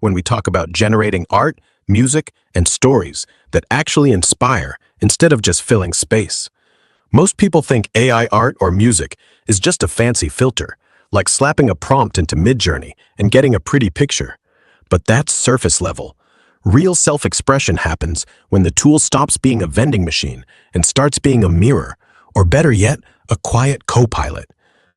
when we talk about generating art, music, and stories that actually inspire instead of just filling space. Most people think AI art or music is just a fancy filter, like slapping a prompt into Midjourney and getting a pretty picture. But that's surface level. Real self-expression happens when the tool stops being a vending machine and starts being a mirror, or better yet, a quiet co-pilot.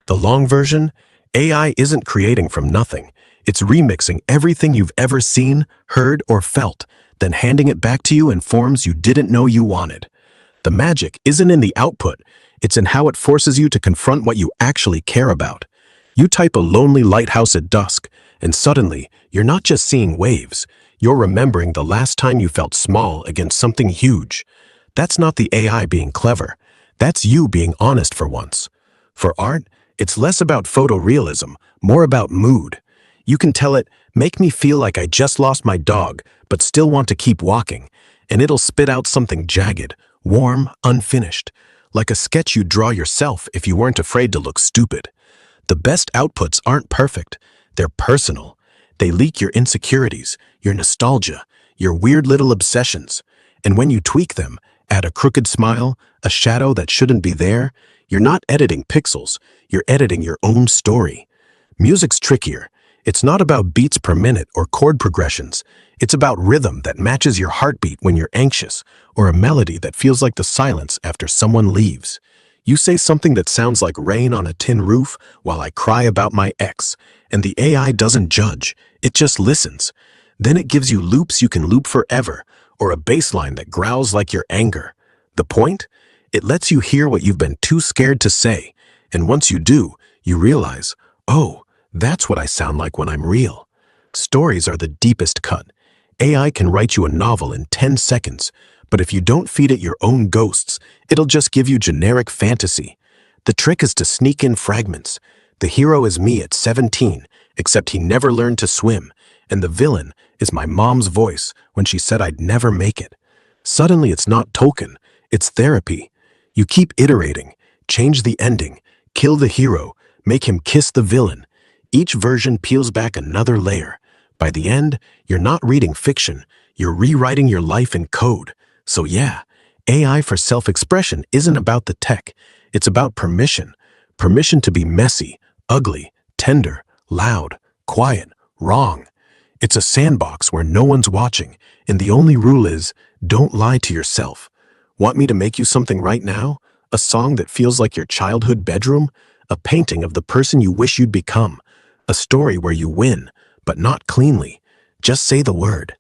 The long version? AI isn't creating from nothing. It's remixing everything you've ever seen, heard, or felt, then handing it back to you in forms you didn't know you wanted. The magic isn't in the output, it's in how it forces you to confront what you actually care about. You type a lonely lighthouse at dusk, and suddenly, you're not just seeing waves, you're remembering the last time you felt small against something huge. That's not the AI being clever. That's you being honest for once. For art, it's less about photorealism, more about mood. You can tell it, make me feel like I just lost my dog, but still want to keep walking, and it'll spit out something jagged, warm, unfinished, like a sketch you'd draw yourself if you weren't afraid to look stupid. The best outputs aren't perfect, they're personal. They leak your insecurities, your nostalgia, your weird little obsessions. And when you tweak them, add a crooked smile, a shadow that shouldn't be there, you're not editing pixels, you're editing your own story. Music's trickier. It's not about beats per minute or chord progressions. It's about rhythm that matches your heartbeat when you're anxious, or a melody that feels like the silence after someone leaves. You say something that sounds like rain on a tin roof while I cry about my ex, and the AI doesn't judge, it just listens. Then it gives you loops you can loop forever, or a bass line that growls like your anger. The point? It lets you hear what you've been too scared to say, and once you do, you realize, oh, that's what I sound like when I'm real. Stories are the deepest cut. AI can write you a novel in 10 seconds, but if you don't feed it your own ghosts, it'll just give you generic fantasy. The trick is to sneak in fragments. The hero is me at 17, except he never learned to swim, and the villain is my mom's voice when she said I'd never make it. Suddenly it's not Tolkien, it's therapy. You keep iterating, change the ending, kill the hero, make him kiss the villain. Each version peels back another layer. By the end, you're not reading fiction, you're rewriting your life in code. So yeah, AI for self-expression isn't about the tech, it's about permission. Permission to be messy, ugly, tender, loud, quiet, wrong. It's a sandbox where no one's watching, and the only rule is, don't lie to yourself. Want me to make you something right now? A song that feels like your childhood bedroom? A painting of the person you wish you'd become? A story where you win, but not cleanly. Just say the word.